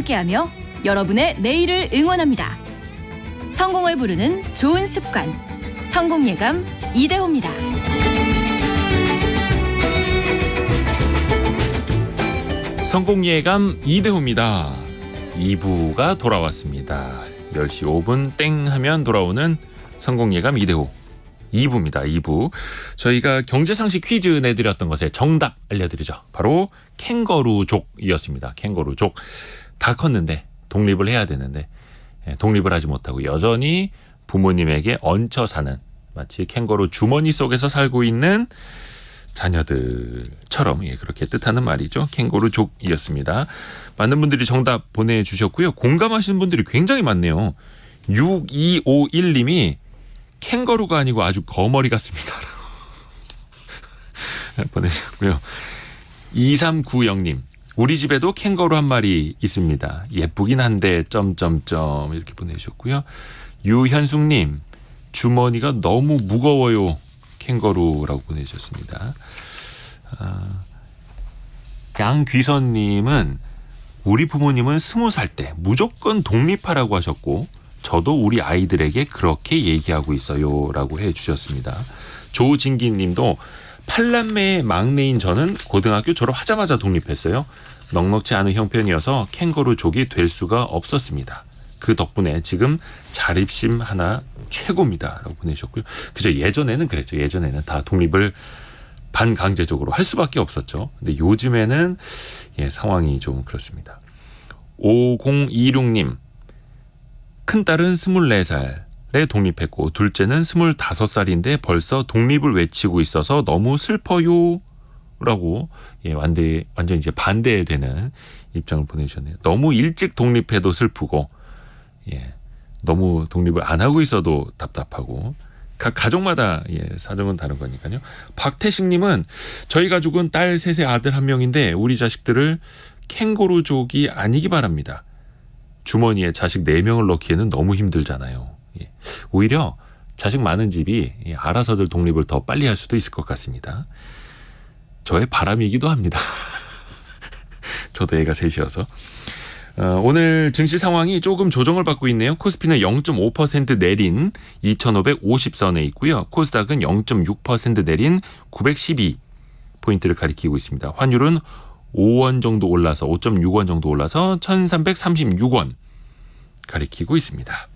함께하며 여러분의 내일을 응원합니다. 성공을 부르는 좋은 습관, 성공예감 이대호입니다. 성공예감 이대호입니다. 2부가 돌아왔습니다. 10시 5분 땡 하면 돌아오는 성공예감 이대호 2부입니다. 2부. 저희가 경제상식 퀴즈 내드렸던 것에 정답 알려드리죠. 바로 캥거루족이었습니다. 캥거루족. 다 컸는데 독립을 해야 되는데 독립을 하지 못하고 여전히 부모님에게 얹혀 사는, 마치 캥거루 주머니 속에서 살고 있는 자녀들처럼 그렇게 뜻하는 말이죠. 캥거루족이었습니다. 많은 분들이 정답 보내주셨고요. 공감하시는 분들이 굉장히 많네요. 6251님이 캥거루가 아니고 아주 거머리 같습니다. 보내주셨고요. 2390님. 우리 집에도 캥거루 한 마리 있습니다. 예쁘긴 한데 점점점 이렇게 보내주셨고요. 유현숙님. 주머니가 너무 무거워요. 캥거루라고 보내주셨습니다. 양귀선님은 우리 부모님은 20살 때 무조건 독립하라고 하셨고 저도 우리 아이들에게 그렇게 얘기하고 있어요 라고 해주셨습니다. 조진기님도 8남매의 막내인 저는 고등학교 졸업하자마자 독립했어요. 넉넉지 않은 형편이어서 캥거루족이 될 수가 없었습니다. 그 덕분에 지금 자립심 하나 최고입니다 라고 보내주셨고요. 그죠, 예전에는 그랬죠. 예전에는 다 독립을 반강제적으로 할 수밖에 없었죠. 근데 요즘에는 상황이 좀 그렇습니다. 5026님. 큰딸은 24살에 독립했고 둘째는 25살인데 벌써 독립을 외치고 있어서 너무 슬퍼요 라고 완전 이제 반대되는 입장을 보내주셨네요. 너무 일찍 독립해도 슬프고 너무 독립을 안 하고 있어도 답답하고 각 가족마다 사정은 다른 거니까요. 박태식님은 저희 가족은 딸 셋의 아들 한 명인데 우리 자식들을 캥거루족이 아니기 바랍니다. 주머니에 자식 4명을 넣기에는 너무 힘들잖아요. 오히려 자식 많은 집이 알아서들 독립을 더 빨리 할 수도 있을 것 같습니다. 저의 바람이기도 합니다. 저도 애가 셋이어서. 오늘 증시 상황이 조금 조정을 받고 있네요. 코스피는 0.5% 내린 2550선에 있고요. 코스닥은 0.6% 내린 912포인트를 가리키고 있습니다. 환율은 5원 정도 올라서 5.6원 정도 올라서 1336원 가리키고 있습니다.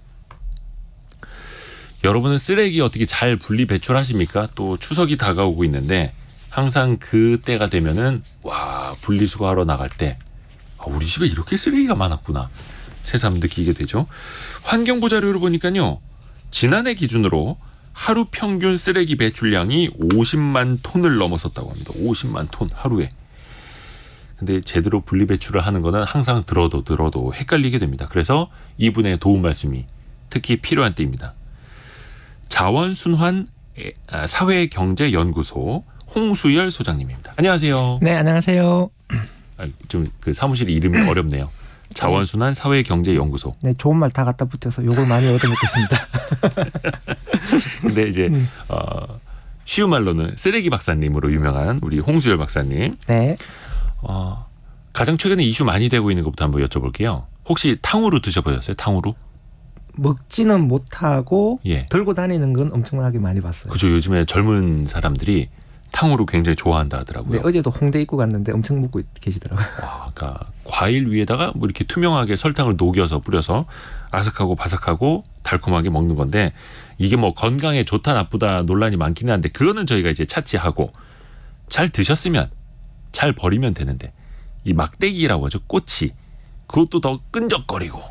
여러분은 쓰레기 어떻게 잘 분리 배출하십니까? 또 추석이 다가오고 있는데 항상 그때가 되면은 분리수거하러 나갈 때 우리 집에 이렇게 쓰레기가 많았구나 새삼 느끼게 되죠. 환경부 자료를 보니까요. 지난해 기준으로 하루 평균 쓰레기 배출량이 50만 톤을 넘어섰다고 합니다. 50만 톤 하루에. 근데 제대로 분리배출을 하는 거는 항상 들어도 헷갈리게 됩니다. 그래서 이분의 도움 말씀이 특히 필요한 때입니다. 자원순환 사회경제연구소 홍수열 소장님입니다. 안녕하세요. 네, 안녕하세요. 좀 그 사무실 이름이 어렵네요. 자원순환 사회경제연구소. 네, 좋은 말 다 갖다 붙여서 욕을 많이 얻어먹고 있습니다. 근데 이제 쉬운 말로는 쓰레기 박사님으로 유명한 우리 홍수열 박사님. 네. 가장 최근에 이슈 많이 되고 있는 것부터 한번 여쭤볼게요. 혹시 탕후루 드셔보셨어요? 탕후루? 먹지는 못하고 들고 다니는 건 엄청나게 많이 봤어요. 그죠. 요즘에 젊은 사람들이 탕후루 굉장히 좋아한다 하더라고요. 네, 어제도 홍대 입구 갔는데 엄청 먹고 계시더라고요. 그러니까 과일 위에다가 뭐 이렇게 투명하게 설탕을 녹여서 뿌려서 아삭하고 바삭하고 달콤하게 먹는 건데 이게 뭐 건강에 좋다 나쁘다 논란이 많기는 한데 그거는 저희가 이제 차치하고 잘 드셨으면 잘 버리면 되는데 이 막대기라고 하죠. 꼬치. 그것도 더 끈적거리고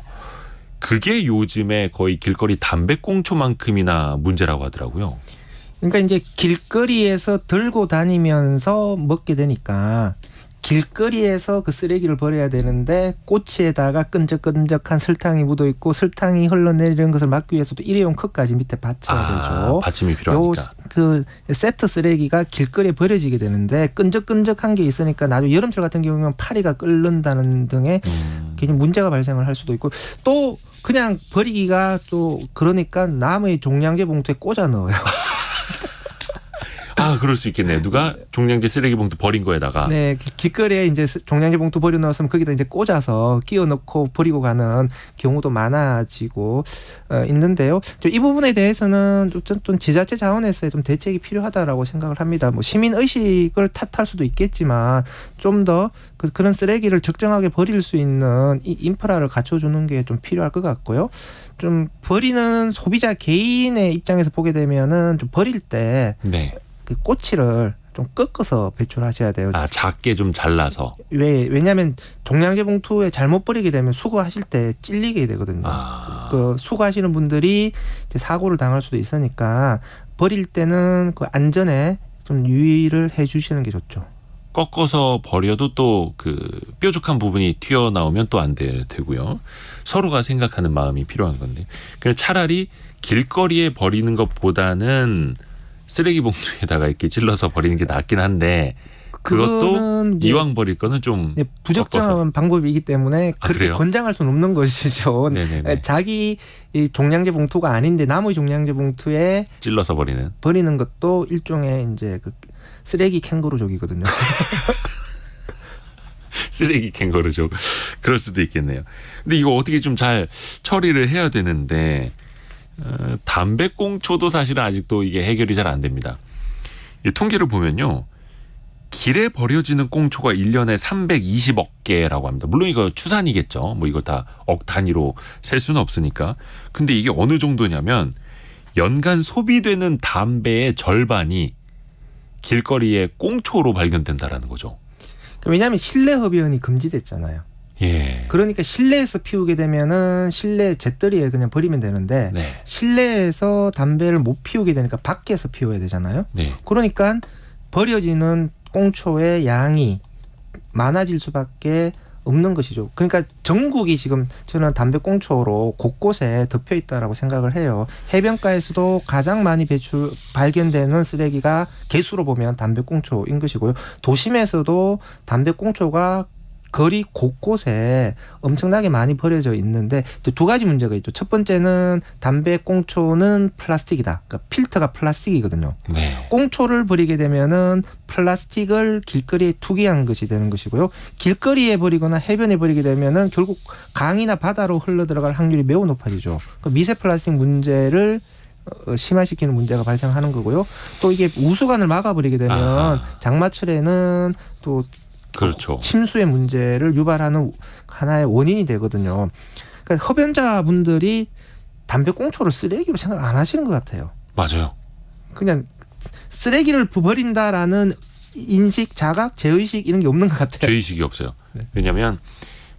그게 요즘에 거의 길거리 담배꽁초만큼이나 문제라고 하더라고요. 그러니까 이제 길거리에서 들고 다니면서 먹게 되니까 길거리에서 그 쓰레기를 버려야 되는데 꼬치에다가 끈적끈적한 설탕이 묻어 있고 설탕이 흘러내리는 것을 막기 위해서도 일회용 컵까지 밑에 받쳐야 되죠. 받침이 필요하니까. 그 세트 쓰레기가 길거리에 버려지게 되는데 끈적끈적한 게 있으니까 나중에 여름철 같은 경우는 파리가 끓는다는 등의 괜히 문제가 발생을 할 수도 있고 또 그냥 버리기가 또 그러니까 남의 종량제 봉투에 꽂아 넣어요. 그럴 수 있겠네요. 누가 종량제 쓰레기 봉투 버린 거에다가. 네, 길거리에 이제 종량제 봉투 버려 놓았으면 거기다 이제 꽂아서 끼워 넣고 버리고 가는 경우도 많아지고 있는데요. 이 부분에 대해서는 좀 지자체 차원에서의 좀 대책이 필요하다라고 생각을 합니다. 뭐 시민 의식을 탓할 수도 있겠지만 좀 더 그런 쓰레기를 적정하게 버릴 수 있는 이 인프라를 갖춰주는 게 좀 필요할 것 같고요. 좀 버리는 소비자 개인의 입장에서 보게 되면은 좀 버릴 때 네. 그 꼬치를 좀 꺾어서 배출하셔야 돼요. 작게 좀 잘라서. 왜냐하면 종량제 봉투에 잘못 버리게 되면 수거하실 때 찔리게 되거든요. 그 수거하시는 분들이 이제 사고를 당할 수도 있으니까 버릴 때는 그 안전에 좀 유의를 해주시는 게 좋죠. 꺾어서 버려도 또 그 뾰족한 부분이 튀어나오면 또 안 되고요. 서로가 생각하는 마음이 필요한 건데. 그래서 차라리 길거리에 버리는 것보다는 쓰레기 봉투에다가 이렇게 찔러서 버리는 게 낫긴 한데 그것도 이왕 버릴 거는 좀 부적절한 방법이기 때문에 그렇게 그래요? 권장할 수는 없는 것이죠. 네네네. 자기 이 종량제 봉투가 아닌데 나머지 종량제 봉투에 찔러서 버리는 것도 일종의 이제 그 쓰레기 캥거루족이거든요. 쓰레기 캥거루족. 그럴 수도 있겠네요. 근데 이거 어떻게 좀 잘 처리를 해야 되는데 담배꽁초도 사실은 아직도 이게 해결이 잘 안 됩니다. 이 통계를 보면요. 길에 버려지는 꽁초가 1년에 320억 개라고 합니다. 물론 이거 추산이겠죠. 뭐 이거 다 억 단위로 셀 수는 없으니까. 근데 이게 어느 정도냐면 연간 소비되는 담배의 절반이 길거리에 꽁초로 발견된다라는 거죠. 왜냐하면 실내 흡연이 금지됐잖아요. 예. 그러니까 실내에서 피우게 되면은 실내 재떨이에 그냥 버리면 되는데 네. 실내에서 담배를 못 피우게 되니까 밖에서 피워야 되잖아요. 네. 그러니까 버려지는 꽁초의 양이 많아질 수밖에 없는 것이죠. 그러니까 전국이 지금 저는 담배 꽁초로 곳곳에 덮여 있다라고 생각을 해요. 해변가에서도 가장 많이 발견되는 쓰레기가 개수로 보면 담배 꽁초인 것이고요. 도심에서도 담배 꽁초가 거리 곳곳에 엄청나게 많이 버려져 있는데 또 두 가지 문제가 있죠. 첫 번째는 담배 꽁초는 플라스틱이다. 그러니까 필터가 플라스틱이거든요. 네. 꽁초를 버리게 되면은 플라스틱을 길거리에 투기한 것이 되는 것이고요. 길거리에 버리거나 해변에 버리게 되면은 결국 강이나 바다로 흘러 들어갈 확률이 매우 높아지죠. 그 미세 플라스틱 문제를 심화시키는 문제가 발생하는 거고요. 또 이게 우수관을 막아버리게 되면 장마철에는 또 그렇죠. 침수의 문제를 유발하는 하나의 원인이 되거든요. 그러니까 흡연자분들이 담배 꽁초를 쓰레기로 생각 안 하시는 것 같아요. 맞아요. 그냥 쓰레기를 버린다라는 인식, 자각, 제의식 이런 게 없는 것 같아요. 죄의식이 없어요. 네. 왜냐하면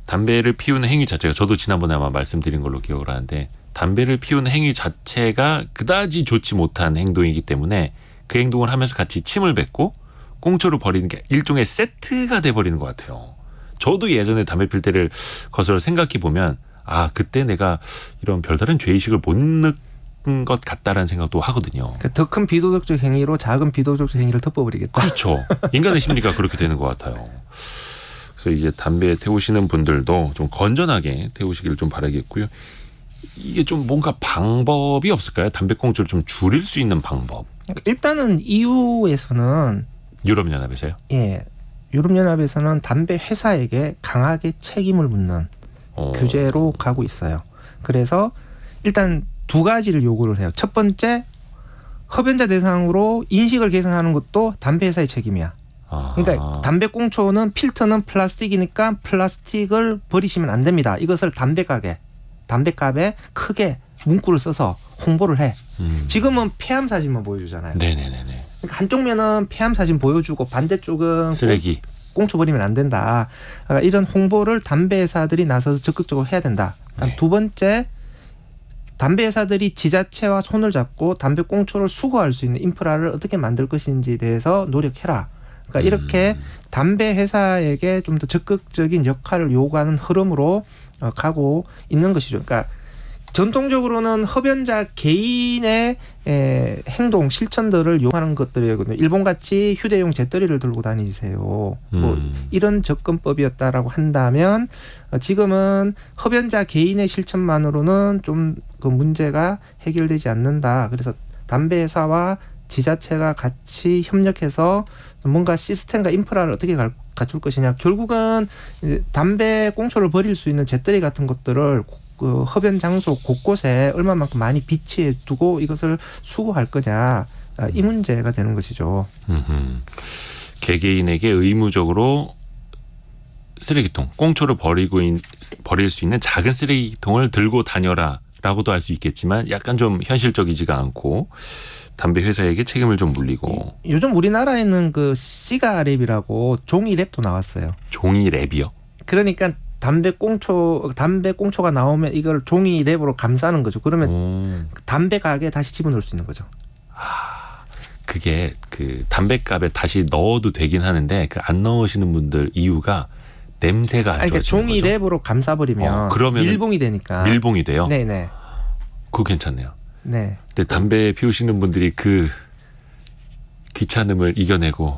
담배를 피우는 행위 자체가 저도 지난번에 아마 말씀드린 걸로 기억을 하는데 담배를 피우는 행위 자체가 그다지 좋지 못한 행동이기 때문에 그 행동을 하면서 같이 침을 뱉고 꽁초를 버리는 게 일종의 세트가 돼버리는 것 같아요. 저도 예전에 담배 필 때를 거슬러 생각해 보면 그때 내가 이런 별다른 죄의식을 못 느낀 것 같다라는 생각도 하거든요. 더 큰 비도덕적 행위로 작은 비도덕적 행위를 덮어버리겠다. 그렇죠. 인간의 심리가 그렇게 되는 것 같아요. 그래서 이제 담배 태우시는 분들도 좀 건전하게 태우시기를 좀 바라겠고요. 이게 좀 뭔가 방법이 없을까요? 담배꽁초를 좀 줄일 수 있는 방법. 일단은 EU에서는 유럽연합에서요? 예, 유럽연합에서는 담배 회사에게 강하게 책임을 묻는 규제로 가고 있어요. 그래서 일단 두 가지를 요구를 해요. 첫 번째, 흡연자 대상으로 인식을 개선하는 것도 담배 회사의 책임이야. 그러니까 담배 꽁초는 필터는 플라스틱이니까 플라스틱을 버리시면 안 됩니다. 이것을 담배값에 크게 문구를 써서 홍보를 해. 지금은 폐암 사진만 보여주잖아요. 네네네네. 그러니까 한쪽 면은 폐암 사진 보여주고 반대쪽은 쓰레기. 꽁초 버리면 안 된다. 그러니까 이런 홍보를 담배 회사들이 나서서 적극적으로 해야 된다. 네. 두 번째, 담배 회사들이 지자체와 손을 잡고 담배 꽁초를 수거할 수 있는 인프라를 어떻게 만들 것인지에 대해서 노력해라. 그러니까 이렇게 담배 회사에게 좀 더 적극적인 역할을 요구하는 흐름으로 가고 있는 것이죠. 그러니까 전통적으로는 흡연자 개인의 행동 실천들을 요구하는 것들이거든요. 일본같이 휴대용 재떨이를 들고 다니세요. 뭐 이런 접근법이었다라고 한다면 지금은 흡연자 개인의 실천만으로는 좀 그 문제가 해결되지 않는다. 그래서 담배 회사와 지자체가 같이 협력해서 뭔가 시스템과 인프라를 어떻게 갖출 것이냐. 결국은 이제 담배 꽁초를 버릴 수 있는 재떨이 같은 것들을 그 흡연 장소 곳곳에 얼마만큼 많이 비치해 두고 이것을 수거할 거냐. 이 문제가 되는 것이죠. 개개인에게 의무적으로 쓰레기통, 꽁초를 버릴 수 있는 작은 쓰레기통을 들고 다녀라라고도 할 수 있겠지만 약간 좀 현실적이지가 않고 담배 회사에게 책임을 좀 물리고. 요즘 우리나라에는 그 시가랩이라고 종이 랩도 나왔어요. 종이 랩이요? 그러니까 담배 꽁초가 나오면 이걸 종이 랩으로 감싸는 거죠. 그러면 담배 가게에 다시 집어넣을 수 있는 거죠. 그게 그 담배값에 다시 넣어도 되긴 하는데 그 안 넣으시는 분들 이유가 냄새가 안 그러니까 좋아지는 종이 거죠. 랩으로 감싸버리면 그러면은 밀봉이 되니까. 밀봉이 돼요? 네네. 그거 괜찮네요. 네. 근데 담배 피우시는 분들이 그 귀찮음을 이겨내고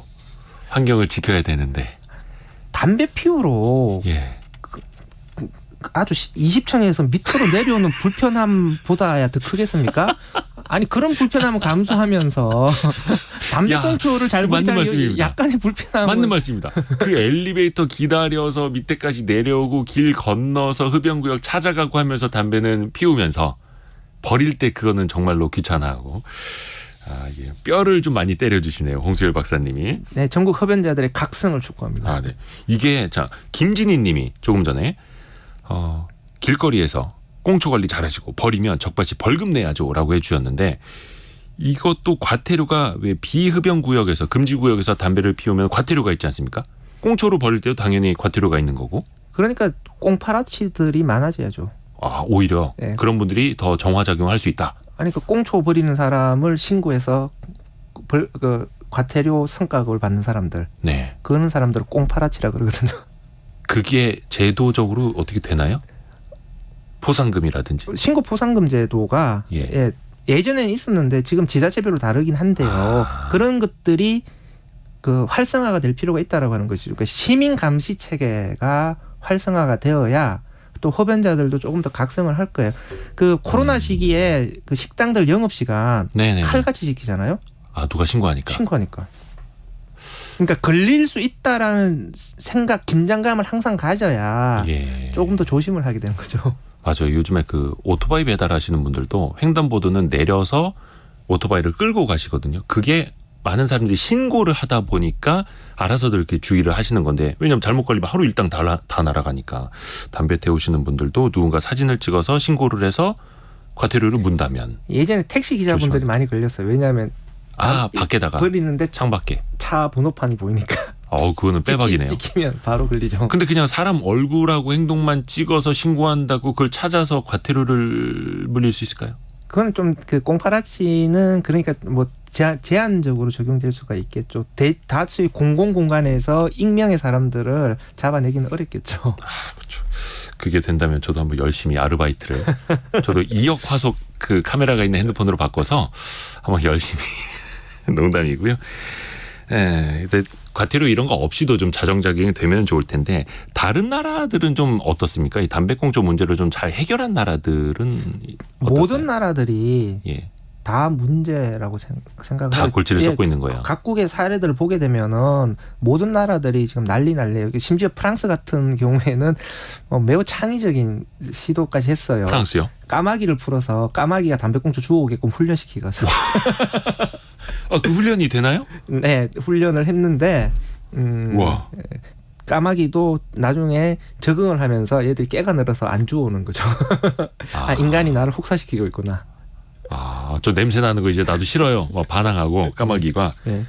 환경을 지켜야 되는데. 담배 피우러 예. 아주 20층에서 밑으로 내려오는 불편함보다야 더 크겠습니까? 아니 그런 불편함을 감수하면서 담배 야, 꽁초를 잘 맞는 버리자니 말씀입니다. 약간의 불편함. 맞는 말씀입니다. 그 엘리베이터 기다려서 밑에까지 내려오고 길 건너서 흡연구역 찾아가고 하면서 담배는 피우면서 버릴 때 그거는 정말로 귀찮아하고. 예. 뼈를 좀 많이 때려주시네요. 홍수열 박사님이. 네, 전국 흡연자들의 각성을 촉구합니다. 네. 이게 자 김진희 님이 조금 전에 길거리에서 꽁초 관리 잘하시고 버리면 적발시 벌금 내야죠라고 해주셨는데 이것도 과태료가 왜 비흡연구역에서 금지구역에서 담배를 피우면 과태료가 있지 않습니까? 꽁초로 버릴 때도 당연히 과태료가 있는 거고. 그러니까 꽁파라치들이 많아져야죠. 오히려 네. 그런 분들이 더 정화작용할 수 있다. 아니 그 꽁초 버리는 사람을 신고해서 그 과태료 성과급을 받는 사람들, 네. 그런 사람들을 꽁파라치라 그러거든요. 그게 제도적으로 어떻게 되나요? 포상금이라든지. 신고 포상금 제도가 예. 예전에는 있었는데 지금 지자체별로 다르긴 한데요. 그런 것들이 그 활성화가 될 필요가 있다라고 하는 것이죠. 그러니까 시민 감시 체계가 활성화가 되어야 또 흡연자들도 조금 더 각성을 할 거예요. 그 코로나 시기에 그 식당들 영업 시간 네네. 칼같이 지키잖아요. 누가 신고하니까. 신고하니까. 그러니까 걸릴 수 있다라는 생각, 긴장감을 항상 가져야 예. 조금 더 조심을 하게 되는 거죠. 맞아요. 요즘에 그 오토바이 배달하시는 분들도 횡단보도는 내려서 오토바이를 끌고 가시거든요. 그게 많은 사람들이 신고를 하다 보니까 알아서들 이렇게 주의를 하시는 건데, 왜냐하면 잘못 걸리면 하루 일당 다 날아가니까 담배 태우시는 분들도 누군가 사진을 찍어서 신고를 해서 과태료를 문다면. 예전에 택시 기자분들이 많이 걸렸어요. 왜냐하면 밖에다가 버리는데 창밖에 차 번호판이 보이니까. 그거는 빼박이네요. 찍히면 바로 걸리죠. 근데 그냥 사람 얼굴하고 행동만 찍어서 신고한다고 그걸 찾아서 과태료를 물릴 수 있을까요? 그건 좀 그 꽁파라치는 그러니까 뭐 제한적으로 적용될 수가 있겠죠. 다수의 공공 공간에서 익명의 사람들을 잡아내기는 어렵겠죠. 그렇죠. 그게 된다면 저도 한번 열심히 아르바이트를 저도 2억 화소 그 카메라가 있는 핸드폰으로 바꿔서 한번 열심히 농담이고요. 근데 과태료 이런 거 없이도 좀 자정작용이 되면 좋을 텐데 다른 나라들은 좀 어떻습니까? 이 담배꽁초 문제를 좀 잘 해결한 나라들은 어떨까요? 모든 나라들이 예. 다 문제라고 생각을 다 해요. 골치를 썩고 있는 거예요. 각국의 사례들을 보게 되면은 모든 나라들이 지금 난리예요. 심지어 프랑스 같은 경우에는 매우 창의적인 시도까지 했어요. 프랑스요? 까마귀를 풀어서 까마귀가 담배꽁초 주워오게끔 훈련시키고서. 그 훈련이 되나요? 네, 훈련을 했는데 와. 까마귀도 나중에 적응을 하면서 얘들이 깨가 늘어서 안 주워오는 거죠. 인간이 나를 혹사시키고 있구나. 저 냄새 나는 거 이제 나도 싫어요. 반항하고 까마귀가. 네.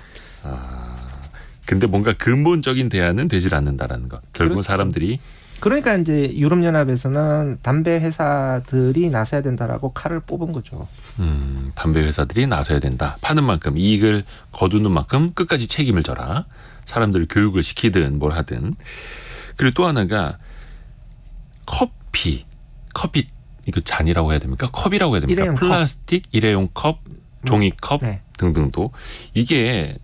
근데 뭔가 근본적인 대안은 되질 않는다라는 거. 결국은 그렇죠. 사람들이. 그러니까 이제 유럽연합에서는 담배 회사들이 나서야 된다라고 칼을 뽑은 거죠. 담배 회사들이 나서야 된다. 파는 만큼 이익을 거두는 만큼 끝까지 책임을 져라. 사람들을 교육을 시키든 뭘 하든. 그리고 또 하나가 커피 이거 잔이라고 해야 됩니까? 컵이라고 해야 됩니까? 일회용 플라스틱, 일회용 컵, 종이컵 네. 등등도 이게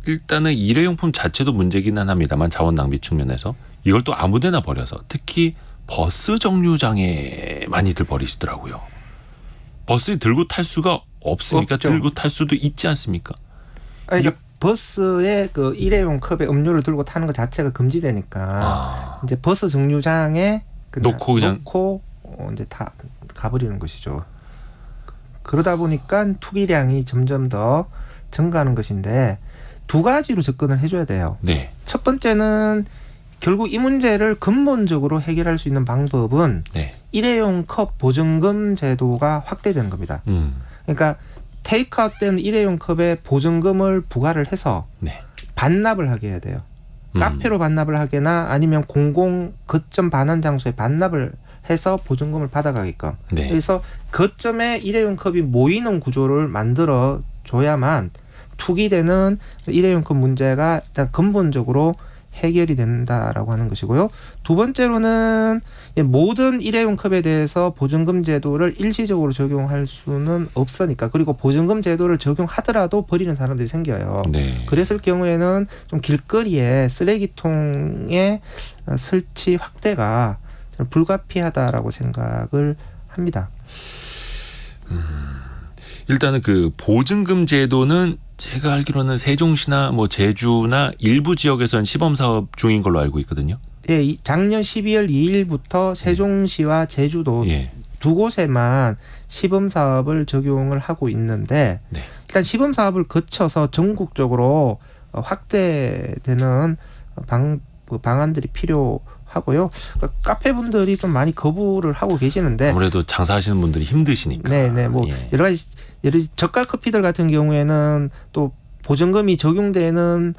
일단은 일회용품 자체도 문제기는 합니다만 자원 낭비 측면에서 이걸 또 아무데나 버려서 특히 버스 정류장에 많이들 버리시더라고요. 버스 들고 탈 수가 없으니까 없죠. 들고 탈 수도 있지 않습니까? 아니, 버스에 그 일회용 컵에 음료를 들고 타는 것 자체가 금지되니까 이제 버스 정류장에 놓고 이제 다 가버리는 것이죠. 그러다 보니까 투기량이 점점 더 증가하는 것인데 두 가지로 접근을 해줘야 돼요. 네. 첫 번째는 결국 이 문제를 근본적으로 해결할 수 있는 방법은 네. 일회용 컵 보증금 제도가 확대되는 겁니다. 그러니까 테이크아웃 된 일회용 컵에 보증금을 부과를 해서 네. 반납을 하게 해야 돼요. 카페로 반납을 하거나 아니면 공공 거점 반환 장소에 반납을 해서 보증금을 받아가게끔. 네. 그래서 거점에 일회용 컵이 모이는 구조를 만들어 줘야만 투기되는 일회용 컵 문제가 일단 근본적으로 해결이 된다라고 하는 것이고요. 두 번째로는 모든 일회용 컵에 대해서 보증금 제도를 일시적으로 적용할 수는 없으니까, 그리고 보증금 제도를 적용하더라도 버리는 사람들이 생겨요. 네. 그랬을 경우에는 좀 길거리에 쓰레기통의 설치 확대가 불가피하다라고 생각을 합니다. 일단은 그 보증금 제도는 제가 알기로는 세종시나 뭐 제주나 일부 지역에선 시범 사업 중인 걸로 알고 있거든요. 예, 작년 12월 2일부터 세종시와 제주도 예. 두 곳에만 시범 사업을 적용을 하고 있는데 네. 일단 시범 사업을 거쳐서 전국적으로 확대되는 방안들이 필요하고요. 그러니까 카페분들이 좀 많이 거부를 하고 계시는데 아무래도 장사하시는 분들이 힘드시니까. 네네 뭐 예. 여러 가지 저가 커피들 같은 경우에는 또 보증금이 적용되는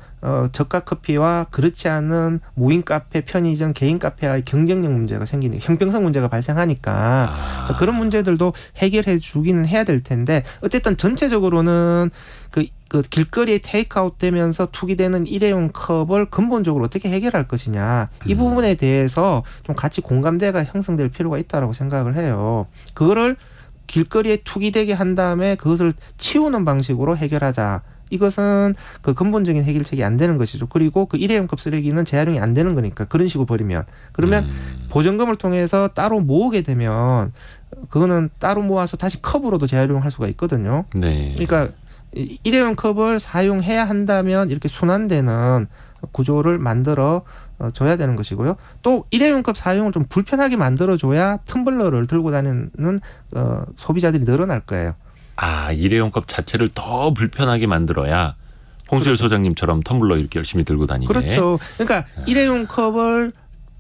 저가 커피와 그렇지 않은 무인 카페, 편의점, 개인 카페와의 경쟁력 문제가 생기는 형평성 문제가 발생하니까 그런 문제들도 해결해 주기는 해야 될 텐데 어쨌든 전체적으로는 그 길거리에 테이크아웃 되면서 투기되는 일회용 컵을 근본적으로 어떻게 해결할 것이냐 이 부분에 대해서 좀 같이 공감대가 형성될 필요가 있다라고 생각을 해요. 그거를 길거리에 투기되게 한 다음에 그것을 치우는 방식으로 해결하자. 이것은 그 근본적인 해결책이 안 되는 것이죠. 그리고 그 일회용컵 쓰레기는 재활용이 안 되는 거니까 그런 식으로 버리면 그러면 보증금을 통해서 따로 모으게 되면 그거는 따로 모아서 다시 컵으로도 재활용할 수가 있거든요. 네. 그러니까 일회용 컵을 사용해야 한다면 이렇게 순환되는 구조를 만들어 줘야 되는 것이고요. 또 일회용 컵 사용을 좀 불편하게 만들어 줘야 텀블러를 들고 다니는 소비자들이 늘어날 거예요. 일회용 컵 자체를 더 불편하게 만들어야 홍수열 소장님처럼 텀블러 이렇게 열심히 들고 다니게. 그렇죠. 그러니까 일회용 컵을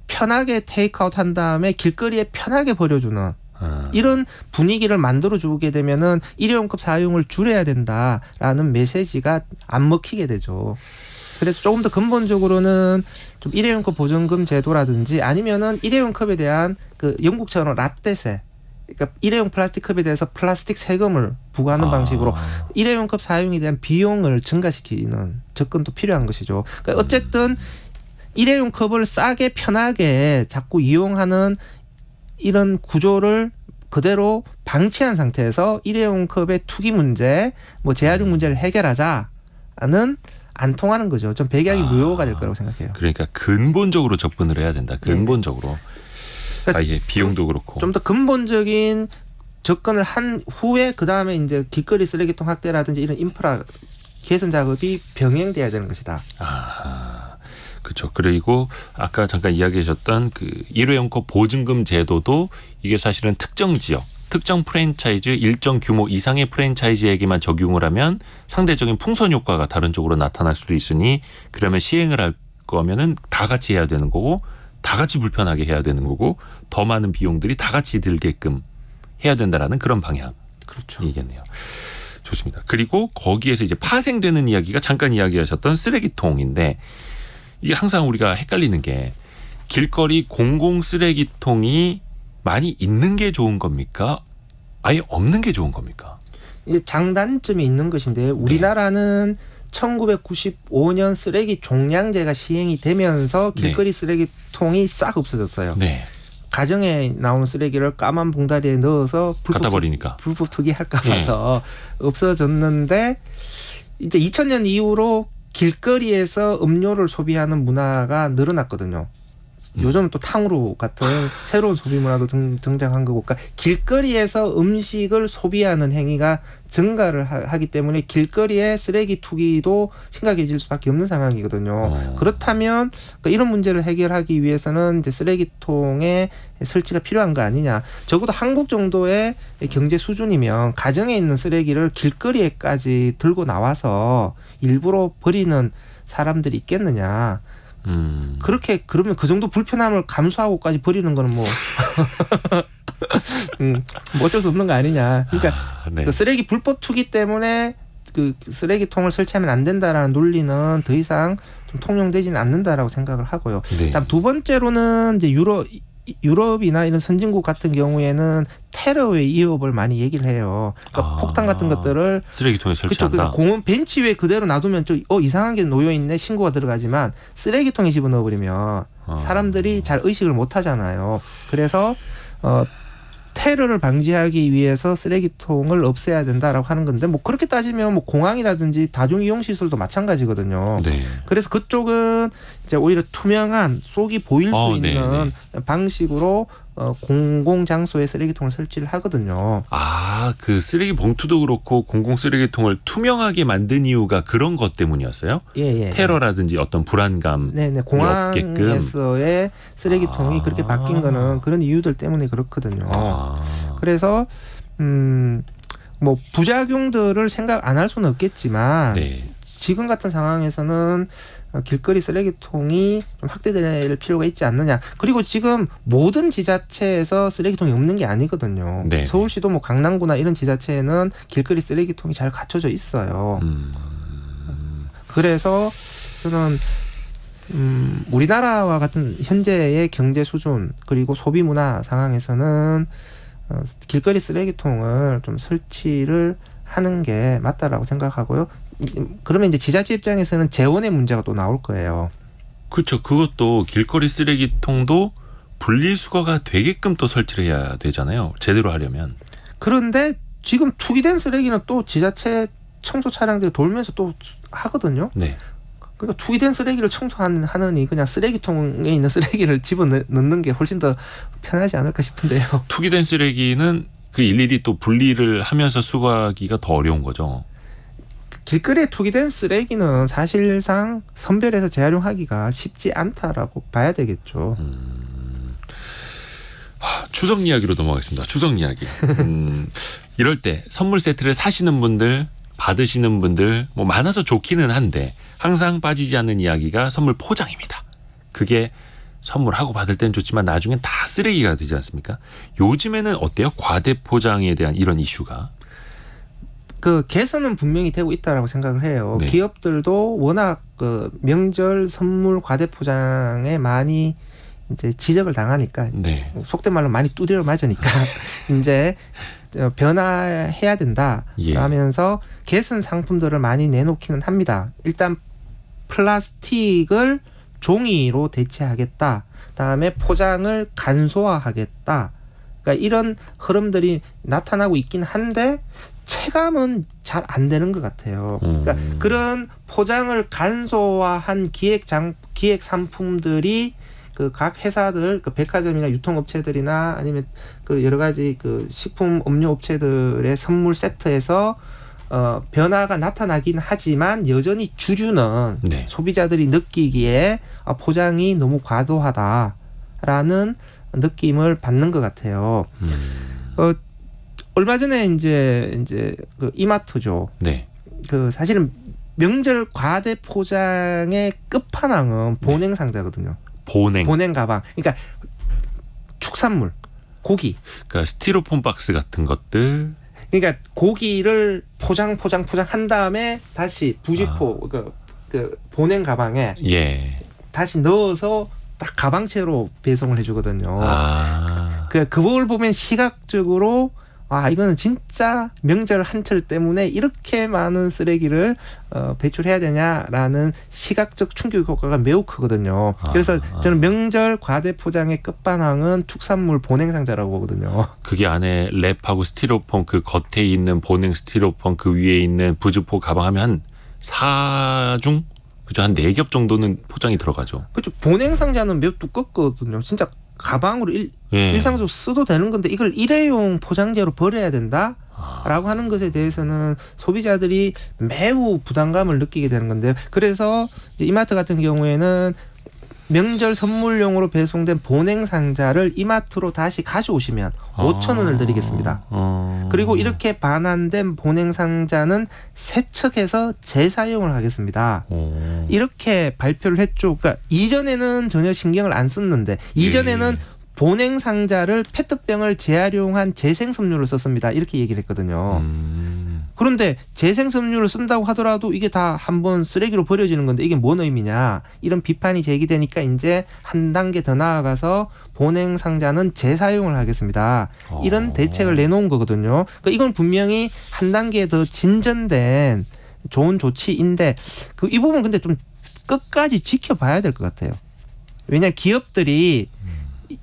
편하게 테이크아웃 한 다음에 길거리에 편하게 버려주는 이런 분위기를 만들어주게 되면은 일회용 컵 사용을 줄여야 된다라는 메시지가 안 먹히게 되죠. 그래서 조금 더 근본적으로는 좀 일회용 컵 보증금 제도라든지 아니면은 일회용 컵에 대한 그 영국처럼 라떼세, 그러니까 일회용 플라스틱 컵에 대해서 플라스틱 세금을 부과하는 방식으로 일회용 컵 사용에 대한 비용을 증가시키는 접근도 필요한 것이죠. 그러니까 어쨌든 일회용 컵을 싸게 편하게 자꾸 이용하는 이런 구조를 그대로 방치한 상태에서 일회용 컵의 투기 문제, 뭐 재활용 문제를 해결하자는 안 통하는 거죠. 좀 백약이 무효가 될 거라고 생각해요. 그러니까 근본적으로 접근을 해야 된다. 근본적으로. 네. 그러니까 예, 비용도 그렇고. 좀 더 근본적인 접근을 한 후에 그 다음에 이제 길거리 쓰레기통 확대라든지 이런 인프라 개선 작업이 병행돼야 되는 것이다. 그렇죠. 그리고 아까 잠깐 이야기하셨던 그 일회용 컵 보증금 제도도 이게 사실은 특정 지역, 특정 프랜차이즈 일정 규모 이상의 프랜차이즈에게만 적용을 하면 상대적인 풍선 효과가 다른 쪽으로 나타날 수도 있으니 그러면 시행을 할 거면은 다 같이 해야 되는 거고 다 같이 불편하게 해야 되는 거고 더 많은 비용들이 다 같이 들게끔 해야 된다라는 그런 방향이겠네요. 좋습니다. 그리고 거기에서 이제 파생되는 이야기가 잠깐 이야기하셨던 쓰레기통인데 이게 항상 우리가 헷갈리는 게 길거리 공공 쓰레기통이 많이 있는 게 좋은 겁니까? 아예 없는 게 좋은 겁니까? 이게 장단점이 있는 것인데 우리나라는 1995년 쓰레기 종량제가 시행이 되면서 길거리 쓰레기통이 싹 없어졌어요. 네. 가정에 나오는 쓰레기를 까만 봉다리에 넣어서 갖다 버리니까. 불법 투기할까 봐서 없어졌는데 이제 2000년 이후로 길거리에서 음료를 소비하는 문화가 늘어났거든요. 요즘 또 탕후루 같은 새로운 소비 문화도 등장한 거고, 그러니까 길거리에서 음식을 소비하는 행위가 증가를 하기 때문에 길거리에 쓰레기 투기도 심각해질 수밖에 없는 상황이거든요. 그렇다면 그러니까 이런 문제를 해결하기 위해서는 이제 쓰레기통의 설치가 필요한 거 아니냐. 적어도 한국 정도의 경제 수준이면 가정에 있는 쓰레기를 길거리에까지 들고 나와서 일부러 버리는 사람들이 있겠느냐. 그렇게 그러면 그 정도 불편함을 감수하고까지 버리는 거는 뭐 뭐 어쩔 수 없는 거 아니냐. 그러니까 네. 그 쓰레기 불법 투기 때문에 그 쓰레기통을 설치하면 안 된다라는 논리는 더 이상 좀 통용되지는 않는다라고 생각을 하고요. 네. 다음 두 번째로는 이제 유럽이나 이런 선진국 같은 경우에는 테러의 위협을 많이 얘기를 해요. 그러니까 폭탄 같은 것들을 쓰레기통에 설치한다. 그러니까 공원 벤치 위에 그대로 놔두면 좀 이상한 게 놓여 있네 신고가 들어가지만 쓰레기통에 집어넣어 버리면 사람들이 잘 의식을 못 하잖아요. 그래서 테러를 방지하기 위해서 쓰레기통을 없애야 된다라고 하는 건데 뭐 그렇게 따지면 뭐 공항이라든지 다중이용 시설도 마찬가지거든요. 네. 그래서 그쪽은 이제 오히려 투명한 속이 보일 수 있는 방식으로 공공 장소에 쓰레기통을 설치를 하거든요. 그 쓰레기 봉투도 그렇고 공공 쓰레기통을 투명하게 만든 이유가 그런 것 때문이었어요? 예. 테러라든지 어떤 불안감이 네네. 없게끔. 공항에서의 쓰레기통이 그렇게 바뀐 거는 그런 이유들 때문에 그렇거든요. 그래서 뭐 부작용들을 생각 안 할 수는 없겠지만 네. 지금 같은 상황에서는 길거리 쓰레기통이 좀 확대될 필요가 있지 않느냐. 그리고 지금 모든 지자체에서 쓰레기통이 없는 게 아니거든요. 네. 서울시도 뭐 강남구나 이런 지자체에는 길거리 쓰레기통이 잘 갖춰져 있어요. 그래서 저는 우리나라와 같은 현재의 경제 수준 그리고 소비 문화 상황에서는 길거리 쓰레기통을 좀 설치를 하는 게 맞다라고 생각하고요. 그러면 이제 지자체 입장에서는 재원의 문제가 또 나올 거예요. 그렇죠. 그것도 길거리 쓰레기통도 분리수거가 되게끔 또 설치를 해야 되잖아요. 제대로 하려면. 그런데 지금 투기된 쓰레기는 또 지자체 청소 차량들이 돌면서 또 하거든요. 네. 그러니까 투기된 쓰레기를 청소하느니 그냥 쓰레기통에 있는 쓰레기를 집어넣는 게 훨씬 더 편하지 않을까 싶은데요. 투기된 쓰레기는 그 일일이 또 분리를 하면서 수거하기가 더 어려운 거죠. 길거리에 투기된 쓰레기는 사실상 선별해서 재활용하기가 쉽지 않다라고 봐야 되겠죠. 추석 이야기로 넘어가겠습니다. 추석 이야기. 이럴 때 선물 세트를 사시는 분들, 받으시는 분들 뭐 많아서 좋기는 한데 항상 빠지지 않는 이야기가 선물 포장입니다. 그게 선물하고 받을 땐 좋지만 나중엔 다 쓰레기가 되지 않습니까? 요즘에는 어때요? 과대 포장에 대한 이런 이슈가. 그 개선은 분명히 되고 있다라고 생각을 해요. 네. 기업들도 워낙 그 명절 선물 과대 포장에 많이 이제 지적을 당하니까 네. 속된 말로 많이 두드려 맞으니까 이제 변화해야 된다 예. 하면서 개선 상품들을 많이 내놓기는 합니다. 일단 플라스틱을 종이로 대체하겠다. 다음에 포장을 간소화하겠다. 그러니까 이런 흐름들이 나타나고 있긴 한데 체감은 잘 안 되는 것 같아요. 그러니까 그런 포장을 간소화한 기획 상품들이 그 각 회사들, 그 백화점이나 유통업체들이나 아니면 그 여러 가지 그 식품 음료 업체들의 선물 세트에서 변화가 나타나긴 하지만 여전히 주류는 네. 소비자들이 느끼기에 포장이 너무 과도하다라는 느낌을 받는 것 같아요. 얼마 전에 이제 그 이마트죠. 네. 그 사실은 명절 과대 포장의 끝판왕은 보냉 상자거든요. 보냉 가방. 그러니까 축산물, 고기. 그러니까 스티로폼 박스 같은 것들. 그러니까 고기를 포장 한 다음에 다시 부직포 그 보냉 가방에 예. 다시 넣어서 딱 가방채로 배송을 해주거든요. 그걸 보면 시각적으로 이거는 진짜 명절 한철 때문에 이렇게 많은 쓰레기를 배출해야 되냐라는 시각적 충격 효과가 매우 크거든요. 그래서 저는 명절 과대 포장의 끝판왕은 축산물 보냉 상자라고 보거든요. 그게 안에 랩하고 스티로폼 그 겉에 있는 보냉 스티로폼 그 위에 있는 부즈포 가방 하면 한 4중 그죠. 한 4겹 정도는 포장이 들어가죠. 그렇죠. 보냉 상자는 매우 두껍거든요. 진짜 가방으로 예. 일상적으로 써도 되는 건데 이걸 일회용 포장재로 버려야 된다? 아. 라고 하는 것에 대해서는 소비자들이 매우 부담감을 느끼게 되는 건데요. 그래서 이제 이마트 같은 경우에는 명절 선물용으로 배송된 보냉 상자를 이마트로 다시 가져오시면 5,000원을 드리겠습니다. 그리고 이렇게 반환된 보냉 상자는 세척해서 재사용을 하겠습니다. 이렇게 발표를 했죠. 그러니까 이전에는 전혀 신경을 안 썼는데 이전에는 보냉 상자를 페트병을 재활용한 재생섬유를 썼습니다. 이렇게 얘기를 했거든요. 그런데 재생섬유를 쓴다고 하더라도 이게 다 한번 쓰레기로 버려지는 건데 이게 뭔 의미냐 이런 비판이 제기되니까 이제 한 단계 더 나아가서 보냉 상자는 재사용을 하겠습니다. 이런 대책을 내놓은 거거든요. 그러니까 이건 분명히 한 단계 더 진전된 좋은 조치인데 이 부분 근데 좀 끝까지 지켜봐야 될 것 같아요. 왜냐하면 기업들이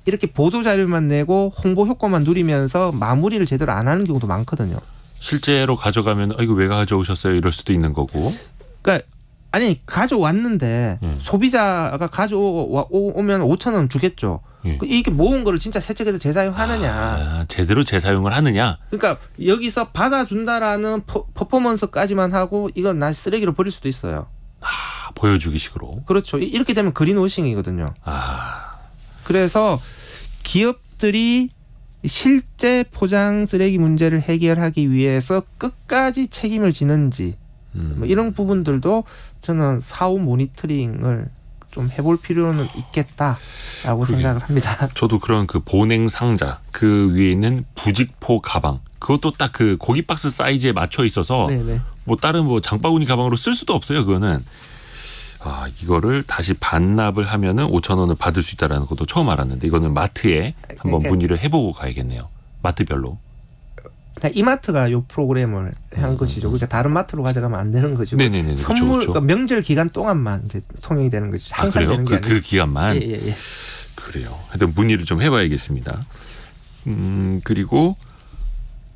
이렇게 보도자료만 내고 홍보 효과만 누리면서 마무리를 제대로 안 하는 경우도 많거든요. 실제로 가져가면 이거 왜 가져오셨어요? 이럴 수도 있는 거고. 그러니까 아니 가져왔는데 소비자가 가져오면 5,000원 주겠죠. 이게 모은 거를 진짜 세척해서 재사용하느냐. 제대로 재사용을 하느냐. 그러니까 여기서 받아준다라는 퍼포먼스까지만 하고 이건 나 쓰레기로 버릴 수도 있어요. 보여주기식으로. 그렇죠. 이렇게 되면 그린워싱이거든요. 그래서 기업들이 실제 포장 쓰레기 문제를 해결하기 위해서 끝까지 책임을 지는지 뭐 이런 부분들도 저는 사후 모니터링을 좀 해볼 필요는 있겠다라고 생각을 합니다. 저도 그런 그 보냉 상자 그 위에 있는 부직포 가방 그것도 딱 그 고기 박스 사이즈에 맞춰 있어서 네네. 뭐 다른 뭐 장바구니 가방으로 쓸 수도 없어요. 그거는. 이거를 다시 반납을 하면은 5,000원을 받을 수 있다라는 것도 처음 알았는데 이거는 마트에 한번 문의를 해보고 가야겠네요. 마트별로. 그러니까 이마트가 이 프로그램을 한 것이죠. 그러니까 다른 마트로 가져가면 안 되는 거죠. 네네네. 선물 그렇죠. 그러니까 명절 기간 동안만 이제 통용이 되는 거죠. 항상 그래요? 되는 게 아니고. 그 기간만. 예. 그래요. 하여튼 문의를 좀 해봐야겠습니다. 그리고